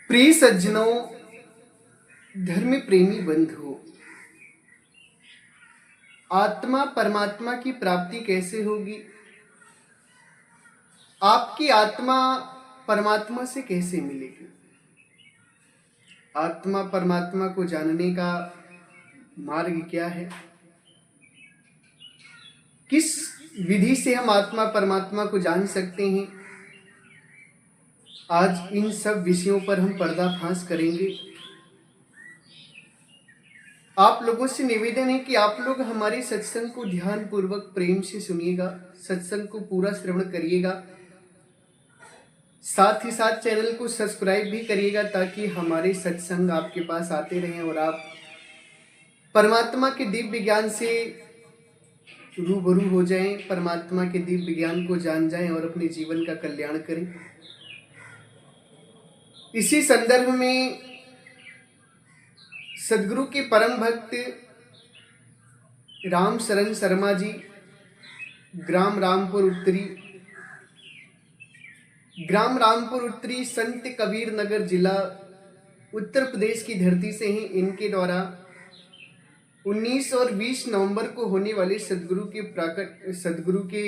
प्रिय सज्जनों, धर्म प्रेमी बंधुओं, आत्मा परमात्मा की प्राप्ति कैसे होगी? आपकी आत्मा परमात्मा से कैसे मिलेगी? आत्मा परमात्मा को जानने का मार्ग क्या है? किस विधि से हम आत्मा परमात्मा को जान सकते हैं? आज इन सब विषयों पर हम पर्दाफाश करेंगे। आप लोगों से निवेदन है कि आप लोग हमारे सत्संग को ध्यान पूर्वक प्रेम से सुनिएगा, सत्संग को पूरा श्रवण करिएगा, साथ ही साथ चैनल को सब्सक्राइब भी करिएगा ताकि हमारे सत्संग आपके पास आते रहें और आप परमात्मा के दिव्य ज्ञान से रूबरू हो जाएं, परमात्मा के दिव्य ज्ञान को जान जाएं और अपने जीवन का कल्याण करें। इसी संदर्भ में सदगुरु के परम भक्त राम शरण शर्मा जी, ग्राम रामपुर उत्तरी संत कबीर नगर जिला उत्तर प्रदेश की धरती से हैं। इनके द्वारा 19 और 20 नवंबर को होने वाले सदगुरु के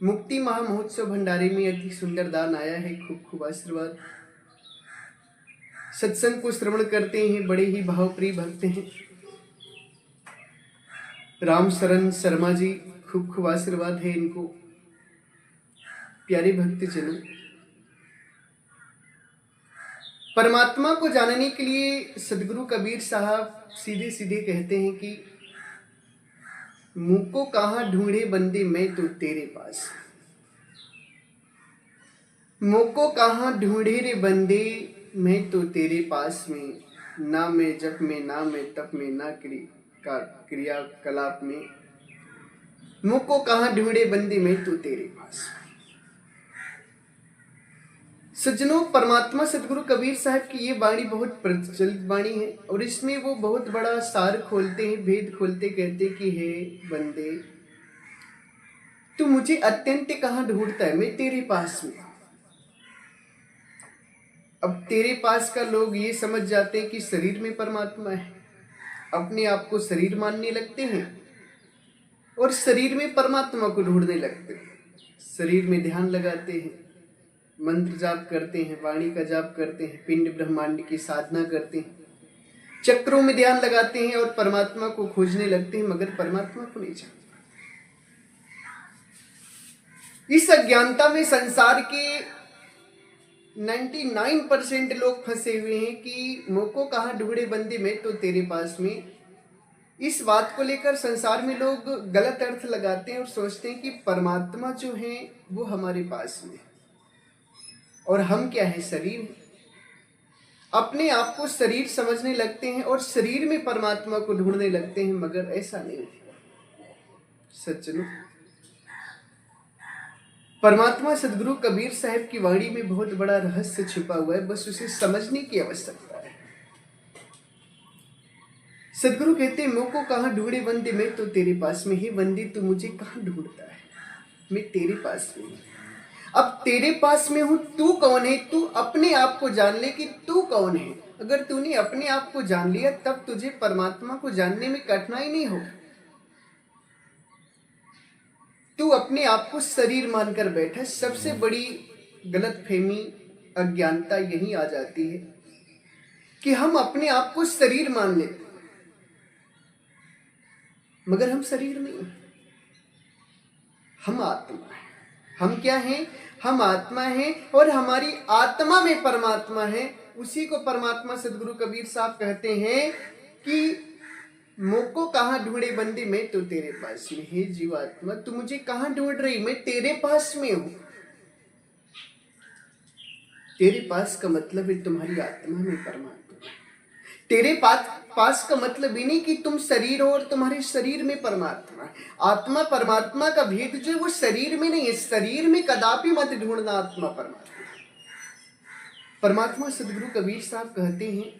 मुक्ति महामहोत्सव भंडारे में अति सुंदर दान आया है। खूब खूब आशीर्वाद। सत्संग को श्रवण करते हैं, बड़े ही भावप्रिय भक्त हैं राम शरण शर्मा जी। खूब खूब आशीर्वाद है इनको। प्यारे भक्तजनों, परमात्मा को जानने के लिए सदगुरु कबीर साहब सीधे सीधे कहते हैं कि मुँह को कहाँ ढूंढे बंदे मैं तो तेरे पास। मुँह को कहाँ ढूंढे रे बंदे मैं तो तेरे पास में, ना मैं जप में, ना मैं तप में, ना क्रियाकलाप में। मुँह को कहाँ ढूंढे बंदे मैं तो तेरे पास। सज्जनों, परमात्मा सदगुरु कबीर साहब की ये वाणी बहुत प्रचलित वाणी है और इसमें वो बहुत बड़ा सार खोलते हैं, भेद खोलते, कहते कि हे बंदे, तू मुझे अत्यंत कहाँ ढूंढता है? मैं तेरे पास में। अब तेरे पास का लोग ये समझ जाते हैं कि शरीर में परमात्मा है, अपने आप को शरीर मानने लगते हैं और शरीर में परमात्मा को ढूंढने लगते हैं। शरीर में ध्यान लगाते हैं, मंत्र जाप करते हैं, वाणी का जाप करते हैं, पिंड ब्रह्मांड की साधना करते हैं, चक्रों में ध्यान लगाते हैं और परमात्मा को खोजने लगते हैं, मगर परमात्मा को नहीं जानते। इस अज्ञानता में संसार के 99% लोग फंसे हुए हैं कि मुँह को कहाँ ढूंढे बंदे मैं तो तेरे पास में। इस बात को लेकर संसार में लोग गलत अर्थ लगाते हैं और सोचते हैं कि परमात्मा जो है वो हमारे पास में और हम क्या है? शरीर। अपने आप को शरीर समझने लगते हैं और शरीर में परमात्मा को ढूंढने लगते हैं, मगर ऐसा नहीं है सज्जनों। परमात्मा सदगुरु कबीर साहब की वाणी में बहुत बड़ा रहस्य छिपा हुआ है, बस उसे समझने की आवश्यकता है। सदगुरु कहते हैं, मुँह को कहाँ ढूंढे बंदे मैं तो तेरे पास में। ही बंदे, तू मुझे कहाँ ढूंढता है? मैं तेरे पास में हूँ। अब तेरे पास में हूँ, तू कौन है? तू अपने आप को जान ले कि तू कौन है। अगर तूने अपने आप को जान लिया तब तुझे परमात्मा को जानने में कठिनाई नहीं हो। तू अपने आप को शरीर मानकर बैठा। सबसे बड़ी गलतफहमी, अज्ञानता यही आ जाती है कि हम अपने आप को शरीर मान लेते, मगर हम शरीर नहीं, हम आत्मा है। हम क्या हैं? हम आत्मा हैं और हमारी आत्मा में परमात्मा है। उसी को परमात्मा सदगुरु कबीर साहब कहते हैं कि मुँह को कहाँ ढूंढे बंदे मैं तो तेरे पास में। हे जीवात्मा, तू मुझे कहाँ ढूंढ रही? मैं तेरे पास में हूं। तेरे पास का मतलब है तुम्हारी आत्मा में परमात्मा। तेरे पास का मतलब ही नहीं कि तुम शरीर हो और तुम्हारे शरीर में परमात्मा है। आत्मा परमात्मा का भेद जो है वो शरीर में नहीं है। शरीर में कदापि मत ढूंढना आत्मा परमात्मा। परमात्मा सदगुरु कबीर साहब कहते हैं,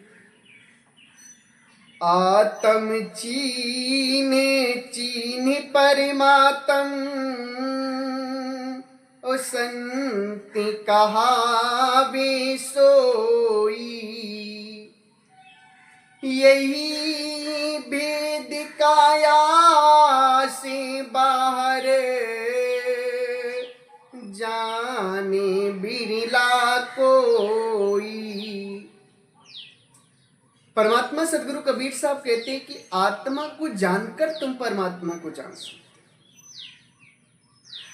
आत्म चीने चीन परमात्म, ओ संत कहावे सोई। यही भेद काया से बाहर, जाने बिरला कोई। परमात्मा सदगुरु कबीर साहब कहते हैं कि आत्मा को जानकर तुम परमात्मा को जान सकते।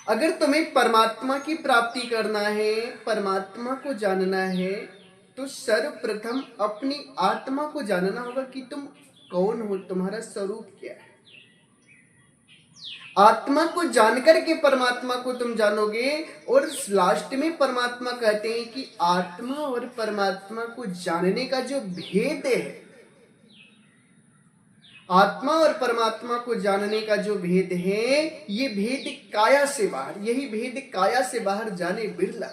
अगर तुम्हें परमात्मा की प्राप्ति करना है, परमात्मा को जानना है, तो सर्वप्रथम अपनी आत्मा को जानना होगा कि तुम कौन हो, तुम्हारा स्वरूप क्या है। आत्मा को जानकर के परमात्मा को तुम जानोगे। और लास्ट में परमात्मा कहते हैं कि आत्मा और परमात्मा को जानने का जो भेद है, आत्मा और परमात्मा को जानने का जो भेद है, ये भेद काया से बाहर, यही भेद काया से बाहर जाने बिरला।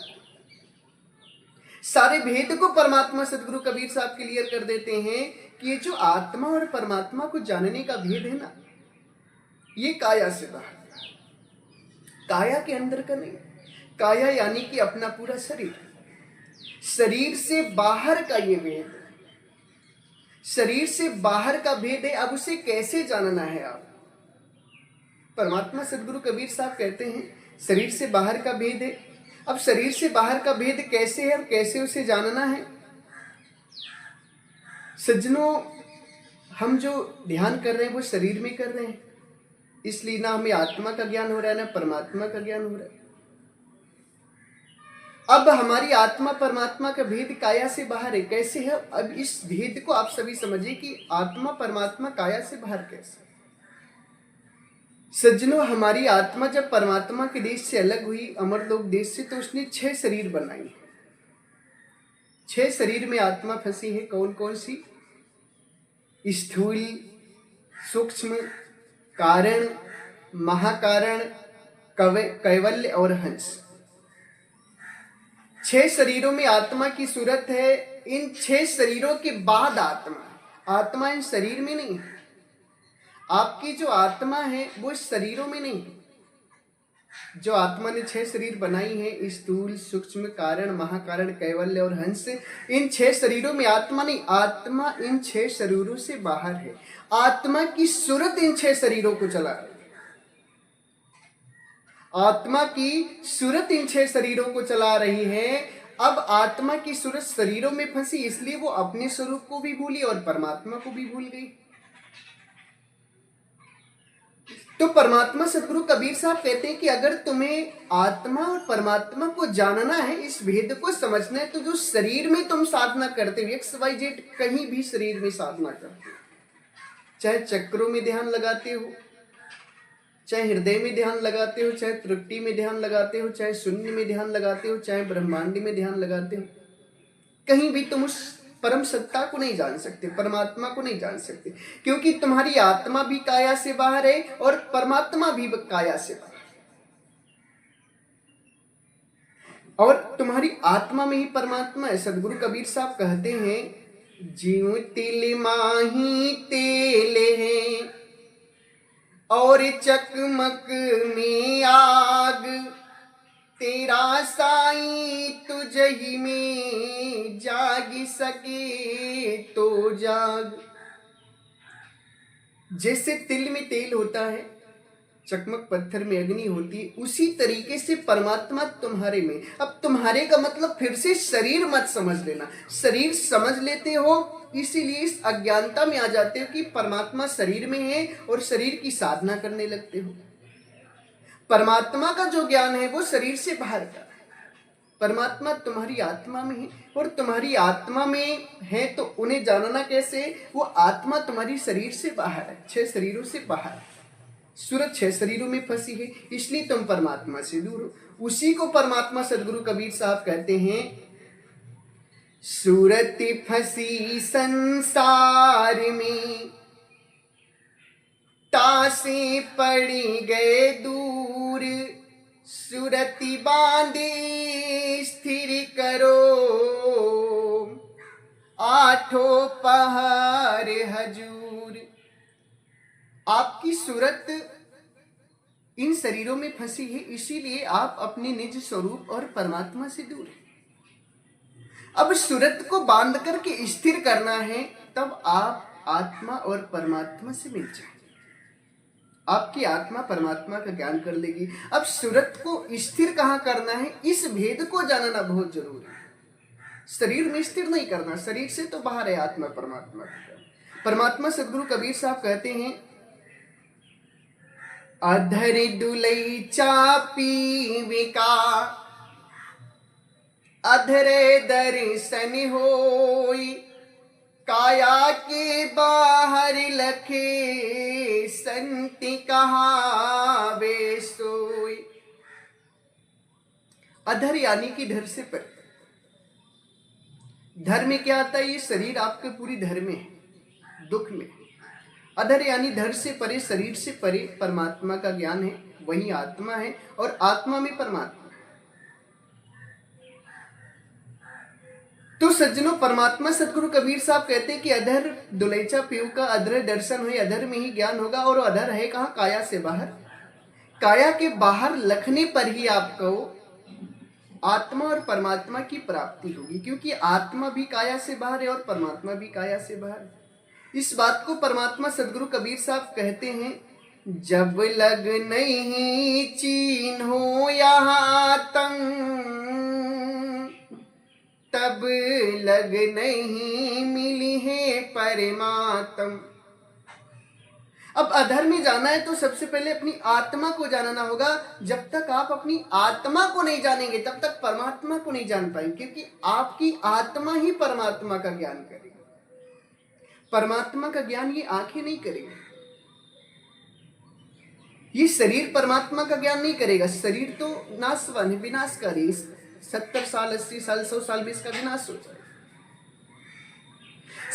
सारे भेद को परमात्मा सदगुरु कबीर साहब क्लियर कर देते हैं कि ये जो आत्मा और परमात्मा को जानने का भेद है ना, ये काया से बाहर, काया के अंदर का नहीं। काया यानी कि अपना पूरा शरीर, शरीर से बाहर का ये भेद है, शरीर से बाहर का भेद है। अब उसे कैसे जानना है आप? परमात्मा सदगुरु कबीर साहब कहते हैं शरीर से बाहर का भेद है। अब शरीर से बाहर का भेद कैसे है और कैसे उसे जानना है? सज्जनों, हम जो ध्यान कर रहे हैं वो शरीर में कर रहे हैं, इसलिए ना हमें आत्मा का ज्ञान हो रहा है ना परमात्मा का ज्ञान हो रहा है। अब हमारी आत्मा परमात्मा का भेद काया से बाहर है। कैसे है? अब इस भेद को आप सभी समझिए कि आत्मा परमात्मा काया से बाहर कैसे। सज्जनों, हमारी आत्मा जब परमात्मा के देश से अलग हुई, अमरलोक देश से, तो उसने 6 शरीर बनाए। 6 शरीर में आत्मा फंसी है। कौन कौन सी? स्थूल, सूक्ष्म, कारण, महाकारण, कैवल्य और हंस। 6 शरीरों में आत्मा की सूरत है। इन 6 शरीरों के बाद आत्मा इन शरीर में नहीं है। आपकी जो आत्मा है वो शरीरों में नहीं है। जो आत्मा ने 6 शरीर बनाई है, स्थूल, सूक्ष्म, कारण, महाकारण, कैवल्य और हंस, इन 6 शरीरों में आत्मा नहीं, आत्मा इन 6 शरीरों से बाहर है। आत्मा की सूरत इन 6 शरीरों को चला रही है। आत्मा की सूरत इन 6 शरीरों को चला रही है। अब आत्मा की सूरत शरीरों में फंसी, इसलिए वो अपने स्वरूप को भी भूली और परमात्मा को भी भूल गई। तो परमात्मा सदगुरु कबीर साहब कहते हैं कि अगर तुम्हें आत्मा और परमात्मा को जानना है, इस भेद को समझना है, तो जो शरीर में तुम साधना करते हो, XYZ कहीं भी शरीर में साधना करते हो, चाहे चक्रों में ध्यान लगाते हो, चाहे हृदय में ध्यान लगाते हो, चाहे त्रुटि में ध्यान लगाते हो, चाहे शून्य में ध्यान लगाते हो, चाहे ब्रह्मांड में ध्यान लगाते हो, कहीं भी तुम उस परम सत्ता को नहीं जान सकते, परमात्मा को नहीं जान सकते, क्योंकि तुम्हारी आत्मा भी काया से बाहर है और परमात्मा भी काया से बाहर है। और तुम्हारी आत्मा में ही परमात्मा है। सदगुरु कबीर साहब कहते हैं, जीव तिल माही तेल है और चकमक में आग, तेरा साई तुझही में जाग सके तो जाग। जैसे तिल में तेल होता है, चकमक पत्थर में अग्नि होती है, उसी तरीके से परमात्मा तुम्हारे में। अब तुम्हारे का मतलब फिर से शरीर मत समझ लेना। शरीर समझ लेते हो, इसीलिए इस अज्ञानता में आ जाते हो कि परमात्मा शरीर में है और शरीर की साधना करने लगते हो। परमात्मा का जो ज्ञान है वो शरीर से बाहर का है। परमात्मा तुम्हारी आत्मा में है और तुम्हारी आत्मा में है, तो उन्हें जानना कैसे? वो आत्मा तुम्हारी शरीर से बाहर है, 6 शरीरों से बाहर है। सूरत 6 शरीरों में फंसी है, इसलिए तुम परमात्मा से दूर हो। उसी को परमात्मा सदगुरु कबीर साहब कहते हैं, सूरत फंसी संसार में, तासे पड़ी गए दूर, सूरति बांधे स्थिर करो, आठों पहाड़ हजूर। आपकी सूरत इन शरीरों में फंसी है, इसीलिए आप अपने निज स्वरूप और परमात्मा से दूर हैं। अब सूरत को बांध करके स्थिर करना है, तब आप आत्मा और परमात्मा से मिल जाए। आपकी आत्मा परमात्मा का ज्ञान कर लेगी। अब सूरत को स्थिर कहाँ करना है, इस भेद को जानना बहुत जरूरी है। शरीर में स्थिर नहीं करना, शरीर से तो बाहर है आत्मा परमात्मा का। परमात्मा सदगुरु कबीर साहब कहते हैं, अधर दुलई चापी विका अधरे दर्शन होई, काया के बाहर लखे संति कहावे सोई। अधर यानी कि धर से पर। धर में क्या आता है, ये शरीर आपके पूरी धर में है, दुख में। अधर यानी धर से परे, शरीर से परे परमात्मा का ज्ञान है, वही आत्मा है और आत्मा में परमात्मा। तो सज्जनों, परमात्मा सदगुरु कबीर साहब कहते हैं कि अधर दुलैचा पीऊ का अधर दर्शन हुए, अधर में ही ज्ञान होगा। और अधर है कहाँ, काया से बाहर। काया के बाहर लखने पर ही आपको आत्मा और परमात्मा की प्राप्ति होगी, क्योंकि आत्मा भी काया से बाहर है और परमात्मा भी काया से बाहर है। इस बात को परमात्मा सदगुरु कबीर साहब कहते हैं, जब लग नहीं चीन हो यहाँ तंग, तब लग नहीं मिली है परमात्म। अब अधर में जाना है तो सबसे पहले अपनी आत्मा को जानना होगा। जब तक आप अपनी आत्मा को नहीं जानेंगे तब तक परमात्मा को नहीं जान पाएंगे, क्योंकि आपकी आत्मा ही परमात्मा का ज्ञान करेगी। परमात्मा का ज्ञान ये आंखें नहीं करेगी, ये शरीर परमात्मा का ज्ञान नहीं करेगा। शरीर तो नाशवान है, विनाशकारी। 70 साल 80 साल 100 साल में इसका विनाश हो जाए।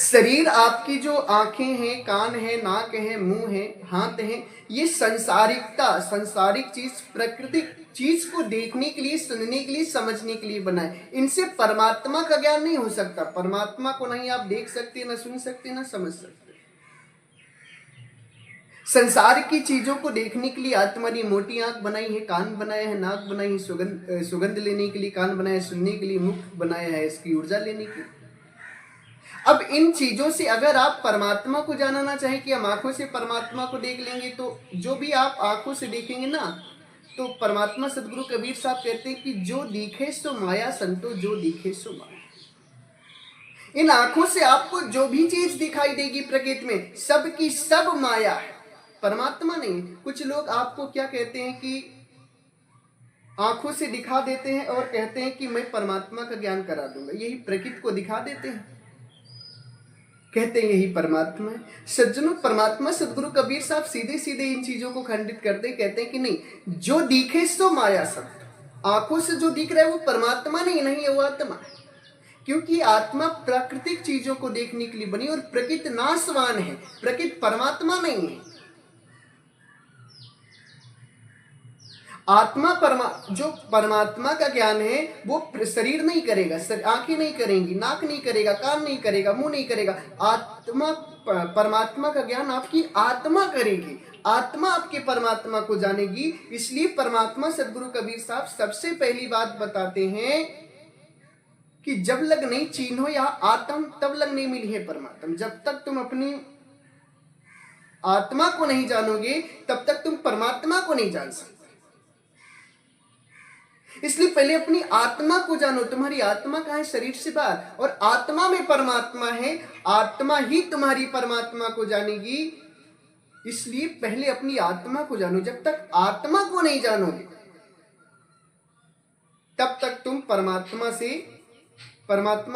शरीर आपकी जो आंखें हैं, कान है, नाक है, मुंह है, हाथ है, ये संसारिकता, संसारिक चीज, प्राकृतिक चीज को देखने के लिए, सुनने के लिए, समझने के लिए बनाए। इनसे परमात्मा का ज्ञान नहीं हो सकता। परमात्मा को नहीं आप देख सकते, ना सुन सकते, ना समझ सकते। संसार की चीजों को देखने के लिए आत्मा ने मोटी आंख बनाई है, कान बनाया है, नाक बनाई है, सुगंध लेने के लिए कान बनाया है, सुनने के लिए मुख बनाया है, इसकी ऊर्जा लेने की। अब इन चीजों से अगर आप परमात्मा को जानना चाहें कि हम आंखों से परमात्मा को देख लेंगे, तो जो भी आप आंखों से देखेंगे ना, तो परमात्मा सदगुरु कबीर साहब कहते हैं कि जो दिखे सो माया संतो, जो दिखे सो माया। इन आंखों से आपको जो भी चीज दिखाई देगी प्रकृति में, सब की सब माया है, परमात्मा नहीं। कुछ लोग आपको क्या कहते हैं कि आंखों से दिखा देते हैं और कहते हैं कि मैं परमात्मा का ज्ञान करा दूंगा। यही प्रकृति को दिखा देते हैं, कहते हैं यही परमात्मा है। सज्जनों, परमात्मा सदगुरु कबीर साहब सीधे सीधे इन चीजों को खंडित करते, कहते हैं कि नहीं, जो दिखे सो माया सब। आंखों से जो दिख रहा है वो परमात्मा नहीं है, वो आत्मा है। क्योंकि आत्मा प्राकृतिक चीजों को देखने के लिए बनी और प्रकृति नाशवान है, प्रकृति परमात्मा नहीं है। आत्मा जो परमात्मा का ज्ञान है वो शरीर नहीं करेगा, आंखें नहीं करेंगी, नाक नहीं करेगा, कान नहीं करेगा, मुंह नहीं करेगा। आत्मा परमात्मा का ज्ञान आपकी आत्मा करेगी, आत्मा आपके परमात्मा को जानेगी। इसलिए परमात्मा सदगुरु कबीर साहब सबसे पहली बात बताते हैं कि जब लग नहीं चीन्हो या आत्म, तब लग नहीं मिली है परमात्मा। जब तक तुम अपनी आत्मा को नहीं जानोगे तब तक तुम परमात्मा को नहीं जान सकते। इसलिए पहले अपनी आत्मा को जानो। तुम्हारी आत्मा कहाँ है? शरीर से बाहर। और आत्मा में परमात्मा है, आत्मा ही तुम्हारी परमात्मा को जानेगी। इसलिए पहले अपनी आत्मा को जानो। जब तक आत्मा को नहीं जानोगे तब तक तुम परमात्मा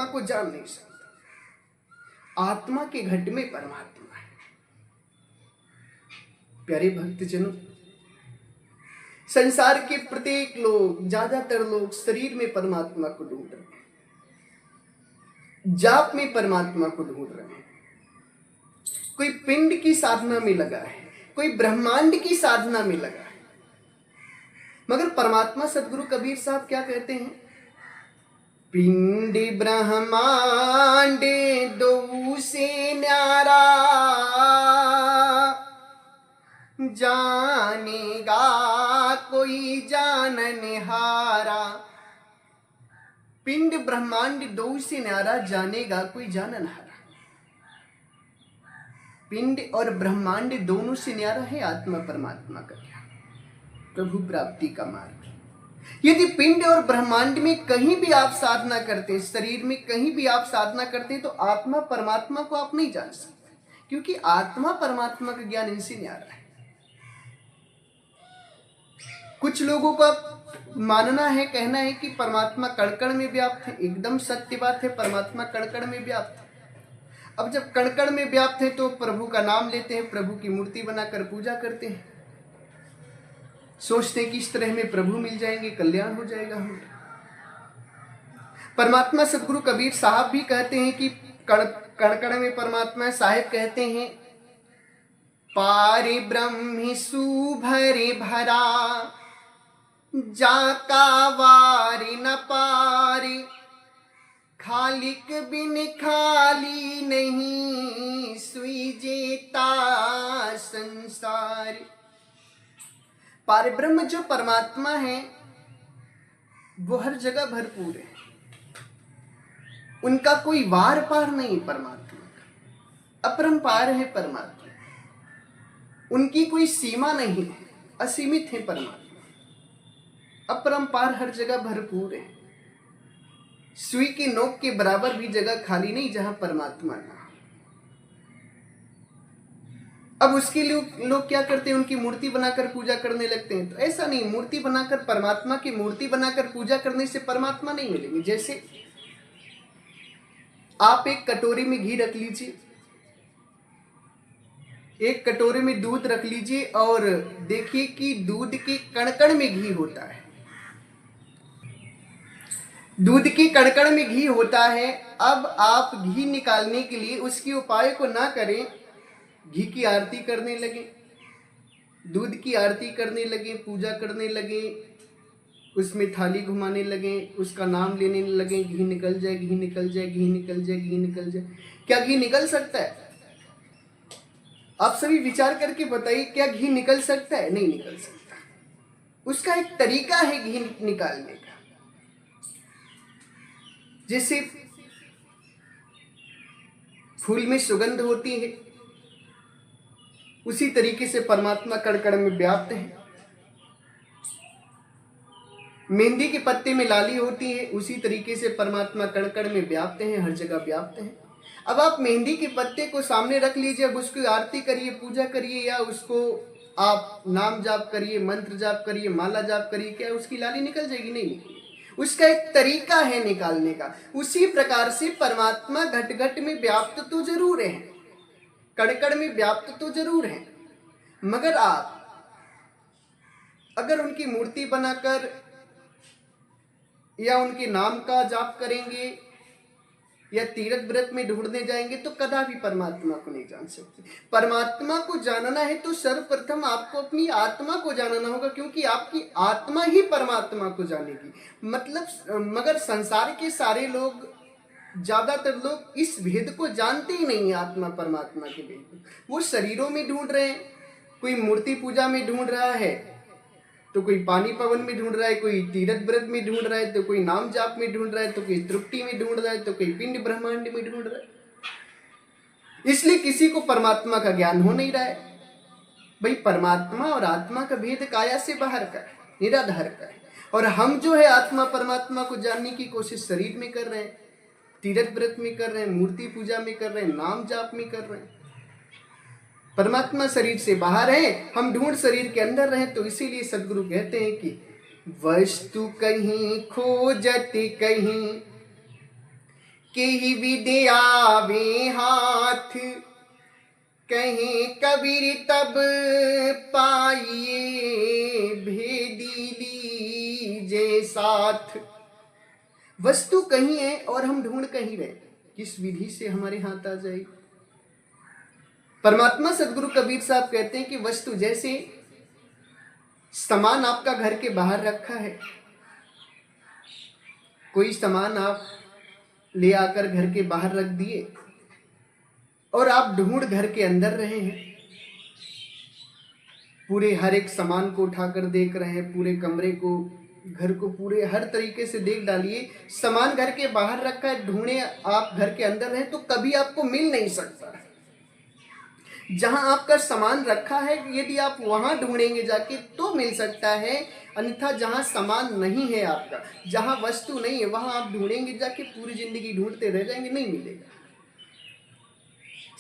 को जान नहीं सकते। आत्मा के घट में परमात्मा है। प्यारे भक्तजनों, संसार के प्रत्येक लोग, ज्यादातर लोग शरीर में परमात्मा को ढूंढ रहे हैं, जाप में परमात्मा को ढूंढ रहे हैं। कोई पिंड की साधना में लगा है, कोई ब्रह्मांड की साधना में लगा है। मगर परमात्मा सदगुरु कबीर साहब क्या कहते हैं? पिंड ब्रह्मांड दो से न्यारा, जानेगा कोई जाननहारा। पिंड ब्रह्मांड दो से न्यारा, जानेगा कोई जाननहारा। पिंड और ब्रह्मांड दोनों से न्यारा है आत्मा परमात्मा का ज्ञान, प्रभु प्राप्ति का मार्ग। यदि पिंड और ब्रह्मांड में कहीं भी आप साधना करते हैं, शरीर में कहीं भी आप साधना करते हैं, तो आत्मा परमात्मा को आप नहीं जान सकते, क्योंकि आत्मा परमात्मा का ज्ञान इनसे न्यारा है। कुछ लोगों का मानना है, कहना है कि परमात्मा कण-कण में व्याप्त है। एकदम सत्य बात है, परमात्मा कण-कण में व्याप्त है। अब जब कण-कण में व्याप्त है तो प्रभु का नाम लेते हैं, प्रभु की मूर्ति बनाकर पूजा करते हैं, सोचते हैं कि इस तरह में प्रभु मिल जाएंगे, कल्याण हो जाएगा हमारा। परमात्मा सदगुरु कबीर साहब भी कहते हैं कि कण-कण में परमात्मा है। साहिब कहते हैं, पारे ब्रह्म सुभरे भरा, जाका वारी न पारी, खालिक बिन खाली नहीं, सुई जेता संसार। पारे ब्रह्म जो परमात्मा है वो हर जगह भरपूर है, उनका कोई वार पार नहीं। परमात्मा का अपरंपार है परमात्मा, उनकी कोई सीमा नहीं है, असीमित है परमात्मा, अपरंपार, हर जगह भरपूर है। सुई की नोक के बराबर भी जगह खाली नहीं जहां परमात्मा ना। अब उसके लिए लोग क्या करते हैं, उनकी मूर्ति बनाकर पूजा करने लगते हैं। तो ऐसा नहीं, मूर्ति बनाकर, परमात्मा की मूर्ति बनाकर पूजा करने से परमात्मा नहीं मिलेंगे। जैसे आप एक कटोरी में घी रख लीजिए, एक कटोरे में दूध रख लीजिए और देखिए कि दूध के कण-कण में घी होता है, दूध के कण-कण में घी होता है। अब आप घी निकालने के लिए उसके उपाय को ना करें, घी की आरती करने लगे, दूध की आरती करने लगे, पूजा करने लगे, उसमें थाली घुमाने लगे, उसका नाम लेने लगे, घी निकल जाए, घी निकल जाए, घी निकल जाए, घी निकल जाए। क्या घी निकल सकता है? आप सभी विचार करके बताइए, क्या घी निकल सकता है? नहीं निकल सकता। उसका एक तरीका है घी निकालने का। जैसे फूल में सुगंध होती है, उसी तरीके से परमात्मा कण-कण में व्याप्त है। मेहंदी के पत्ते में लाली होती है, उसी तरीके से परमात्मा कण-कण में व्याप्त है, हर जगह व्याप्त है। अब आप मेहंदी के पत्ते को सामने रख लीजिए, अब उसकी आरती करिए, पूजा करिए, या उसको आप नाम जाप करिए, मंत्र जाप करिए, माला जाप करिए, क्या उसकी लाली निकल जाएगी? नहीं निकलेगी। उसका एक तरीका है निकालने का। उसी प्रकार से परमात्मा घट घट में व्याप्त तो जरूर है, कण-कण में व्याप्त तो जरूर है, मगर आप अगर उनकी मूर्ति बनाकर या उनके नाम का जाप करेंगे या तीर्थ व्रत में ढूंढने जाएंगे तो कदापि परमात्मा को नहीं जान सकते। परमात्मा को जानना है तो सर्वप्रथम आपको अपनी आत्मा को जानना होगा, क्योंकि आपकी आत्मा ही परमात्मा को जानेगी। मतलब मगर संसार के सारे लोग, ज्यादातर लोग इस भेद को जानते ही नहीं है, आत्मा परमात्मा के भेद। वो शरीरों में ढूंढ रहे हैं, कोई मूर्ति पूजा में ढूंढ रहा है, तो कोई पानी पवन में ढूंढ रहा है, कोई तीर्थ व्रत में ढूंढ रहा है, तो कोई नाम जाप में ढूंढ रहा है, तो कोई तृप्ति में ढूंढ रहा है, तो कोई पिंड ब्रह्मांड में ढूंढ रहा है। इसलिए किसी को परमात्मा का ज्ञान हो नहीं रहा है। भाई परमात्मा और आत्मा का भेद काया से बाहर का है, निराधार का है। और हम जो है आत्मा परमात्मा को जानने की कोशिश शरीर में कर रहे हैं, तीर्थ व्रत में कर रहे हैं, मूर्ति पूजा में कर रहे हैं, नाम जाप में कर रहे हैं। परमात्मा शरीर से बाहर है, हम ढूंढ शरीर के अंदर रहे। तो इसीलिए सदगुरु कहते हैं कि वस्तु कहीं खोजत कहीं, केहि विद्या आवे हाथ, कहीं कबीर तब पाइए, भेदी लीजे साथ। वस्तु कहीं है और हम ढूंढ कहीं रहे, किस विधि से हमारे हाथ आ जाएगी। परमात्मा सदगुरु कबीर साहब कहते हैं कि वस्तु जैसे सामान आपका घर के बाहर रखा है, कोई सामान आप ले आकर घर के बाहर रख दिए और आप ढूंढ घर के अंदर रहे हैं, पूरे हर एक सामान को उठाकर देख रहे हैं, पूरे कमरे को, घर को पूरे हर तरीके से देख डालिए। सामान घर के बाहर रखा है, ढूंढे आप घर के अंदर रहे तो कभी आपको मिल नहीं सकता। जहां आपका सामान रखा है यदि आप वहां ढूंढेंगे जाके तो मिल सकता है, अन्यथा जहां सामान नहीं है आपका, जहां वस्तु नहीं है वहां आप ढूंढेंगे जाके पूरी जिंदगी ढूंढते रह जाएंगे, नहीं मिलेगा।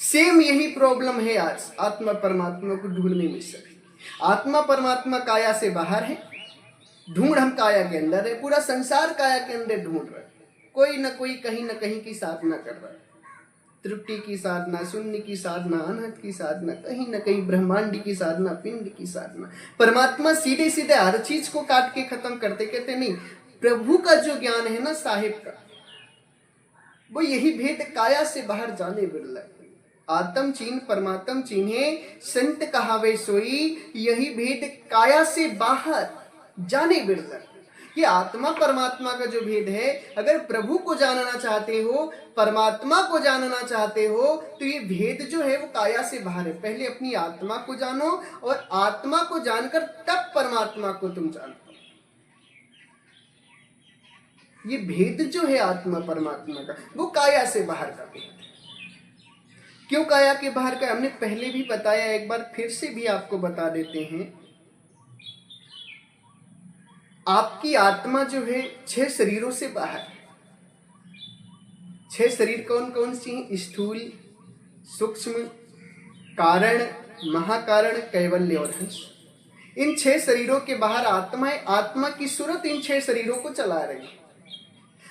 सेम यही प्रॉब्लम है आज आत्मा परमात्मा को ढूंढने में सभी। आत्मा परमात्मा काया से बाहर है, ढूंढ हम काया के अंदर है, पूरा संसार काया के अंदर ढूंढ रहा है। कोई न कोई कहीं न कहीं की साधना कर रहा है, तृप्ति की साधना, शून्य की साधना, अनहत की साधना, कहीं न कहीं ब्रह्मांड की साधना, पिंड की साधना। परमात्मा सीधे सीधे हर चीज को काट के खत्म करते, कहते नहीं, प्रभु का जो ज्ञान है ना साहिब का, वो यही भेद काया से बाहर जाने बिरला। आत्म चीन परमात्म चीन्हे संत कहावे सोई, यही भेद काया से बाहर जाने बिरला। कि आत्मा परमात्मा का जो भेद है, अगर प्रभु को जानना चाहते हो, परमात्मा को जानना चाहते हो, तो ये भेद जो है वो काया से बाहर है। पहले अपनी आत्मा को जानो और आत्मा को जानकर तब परमात्मा को तुम जानो। ये भेद जो है आत्मा परमात्मा का, वो काया से बाहर का भेद है। क्यों काया के बाहर का, हमने पहले भी बताया, एक बार फिर से भी आपको बता देते हैं। आपकी आत्मा जो है 6 शरीरों से बाहर है। 6 शरीर कौन कौन सी हैं? स्थूल, सूक्ष्म, कारण, महाकारण, कैवल्य और हंस। इन 6 शरीरों के बाहर आत्मा है। आत्मा की सूरत इन 6 शरीरों को चला रही है।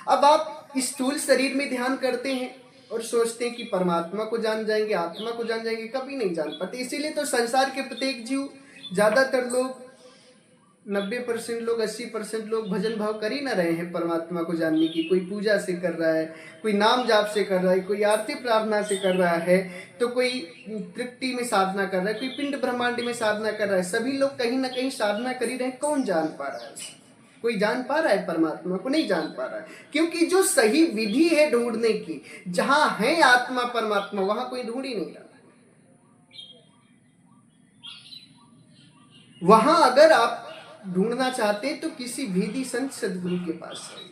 अब आप स्थूल शरीर में ध्यान करते हैं और सोचते हैं कि परमात्मा को जान जाएंगे, आत्मा को जान जाएंगे, कभी नहीं जान पाते। इसीलिए तो संसार के प्रत्येक जीव, ज्यादातर लोग, 90% लोग, 80% लोग भजन भाव कर ही ना रहे हैं परमात्मा को जानने की। कोई पूजा से कर रहा है, कोई नाम जाप से कर रहा है, कोई आरती प्रार्थना से कर रहा है, तो कोई तृप्ति में साधना कर रहा है, कोई पिंड ब्रह्मांड में साधना कर रहा है। सभी लोग कहीं ना कहीं साधना कर ही रहे हैं। कौन जान पा रहा है? कोई जान पा रहा है परमात्मा को? नहीं जान पा रहा है, क्योंकि जो सही विधि है ढूंढने की, जहां है आत्मा परमात्मा, वहां कोई ढूंढ ही नहीं रहा। वहां अगर आप ढूंढना चाहते तो किसी वेदी संत सदगुरु के पास जाइए।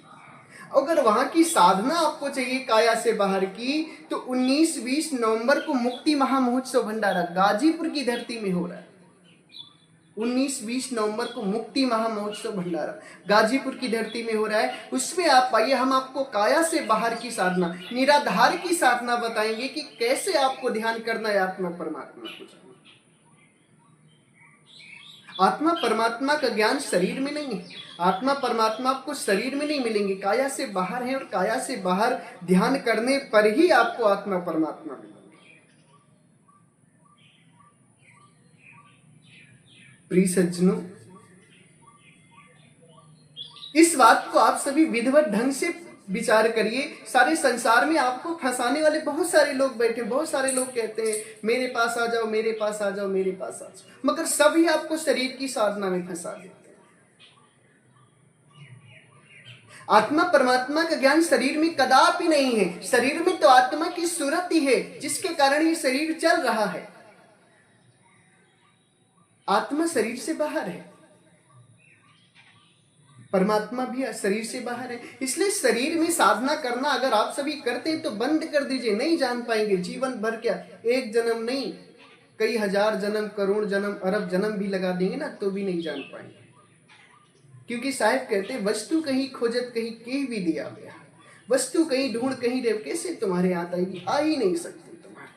अगर वहां की साधना आपको चाहिए काया से बाहर की, तो 19-20 नवंबर को मुक्ति महामहोत्सव भंडारा गाजीपुर की धरती में हो रहा है। 19-20 नवंबर को मुक्ति महामहोत्सव भंडारा गाजीपुर की धरती में हो रहा है। उसमें आप आइए, हम आपको काया से बाहर की साधना, निराधार की साधना बताएंगे कि कैसे आपको ध्यान करना है आत्मा परमात्मा को। आत्मा परमात्मा का ज्ञान शरीर में नहीं है। आत्मा परमात्मा आपको शरीर में नहीं मिलेंगे, काया से बाहर है, और काया से बाहर ध्यान करने पर ही आपको आत्मा परमात्मा मिलेंगे। प्रिय सज्जनों, इस बात को आप सभी विधिवत ढंग से विचार करिए। सारे संसार में आपको फंसाने वाले बहुत सारे लोग बैठे, बहुत सारे लोग कहते हैं मेरे पास आ जाओ, मेरे पास आ जाओ, मेरे पास आ जाओ, मगर सभी आपको शरीर की साधना में फंसा देते हैं। आत्मा परमात्मा का ज्ञान शरीर में कदापि नहीं है। शरीर में तो आत्मा की सूरत ही है, जिसके कारण ये शरीर चल रहा है। आत्मा शरीर से बाहर है, परमात्मा भी शरीर से बाहर है। इसलिए शरीर में साधना करना अगर आप सभी करते हैं तो बंद कर दीजिए, नहीं जान पाएंगे। जीवन भर क्या, एक जन्म नहीं, कई हजार जन्म, करोड़ जन्म, अरब जन्म भी लगा देंगे ना, तो भी नहीं जान पाएंगे। क्योंकि साहिब कहते हैं वस्तु कहीं खोजत कहीं के भी दिया गया, वस्तु कहीं ढूंढ कहीं रे, कैसे तुम्हारे हाथ आएगी? आ ही नहीं सकती तुम्हारे।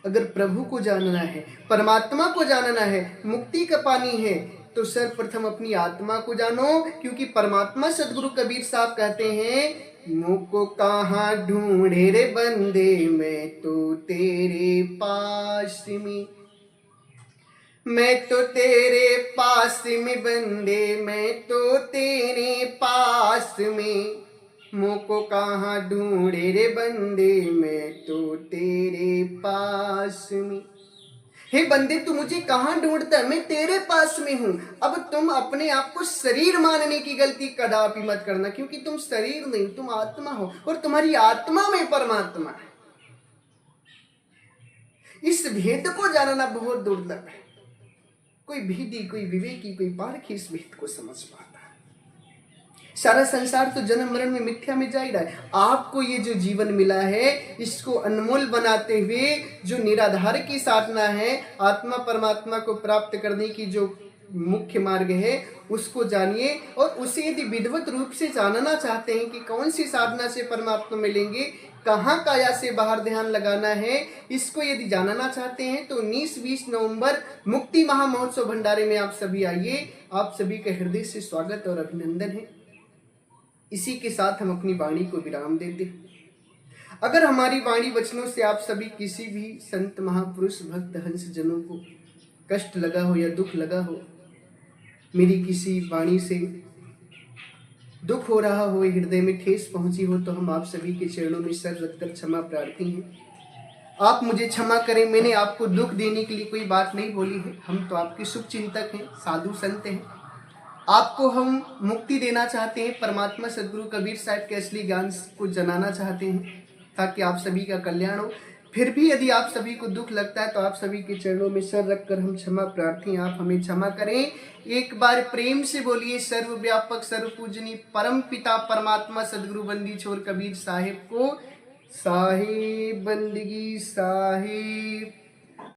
अगर प्रभु को जानना है, परमात्मा को जानना है, मुक्ति का पानी है, तो सर्वप्रथम अपनी आत्मा को जानो। क्योंकि परमात्मा सदगुरु कबीर साहब कहते हैं, मुझको कहाँ ढूंढे रे बंदे, मैं तो तेरे पास में, मैं तो तेरे पास में बंदे, मैं तो तेरे पास में, मुझको कहाँ ढूंढे रे बंदे, मैं तो तेरे पास में। हे बंदे, तू मुझे कहां ढूंढता है? मैं तेरे पास में हूं। अब तुम अपने आप को शरीर मानने की गलती कदापि मत करना, क्योंकि तुम शरीर नहीं, तुम आत्मा हो, और तुम्हारी आत्मा में परमात्मा है। इस भेद को जानना बहुत दुर्लभ है। कोई भेदी, कोई विवेकी, कोई पारखी इस भेद को समझ पाता है। सारा संसार तो जन्म मरण में मिथ्या में जा ही रहा है। आपको ये जो जीवन मिला है इसको अनमोल बनाते हुए जो निराधार की साधना है, आत्मा परमात्मा को प्राप्त करने की जो मुख्य मार्ग है उसको जानिए। और उसे यदि विधिवत रूप से जानना चाहते हैं कि कौन सी साधना से परमात्मा मिलेंगे, कहाँ काया से बाहर ध्यान लगाना है, इसको यदि जानना चाहते हैं तो 19-20 नवंबर मुक्ति महामहोत्सव भंडारे में आप सभी आइए। आप सभी का हृदय से स्वागत और अभिनंदन है। इसी के साथ हम अपनी वाणी को विराम देते हैं। अगर हमारी वाणी वचनों से आप सभी किसी भी संत महापुरुष भक्त हंस जनों को कष्ट लगा हो या दुख लगा हो, मेरी किसी वाणी से दुख हो रहा हो, हृदय में ठेस पहुंची हो, तो हम आप सभी के चरणों में सर रखकर क्षमा प्रार्थी हैं। आप मुझे क्षमा करें, मैंने आपको दुख देने के लिए कोई बात नहीं बोली है। हम तो आपके शुभ चिंतक हैं, साधु संत हैं। आपको हम मुक्ति देना चाहते हैं, परमात्मा सदगुरु कबीर साहब के असली ज्ञान को जनाना चाहते हैं ताकि आप सभी का कल्याण हो। फिर भी यदि आप सभी को दुख लगता है तो आप सभी के चरणों में सर रखकर हम क्षमा प्रार्थी हैं, आप हमें क्षमा करें। एक बार प्रेम से बोलिए सर्वव्यापक सर्वपूजनीय परम पिता परमात्मा सदगुरु बंदी छोर कबीर साहिब को साहिब बंदगी साहिब।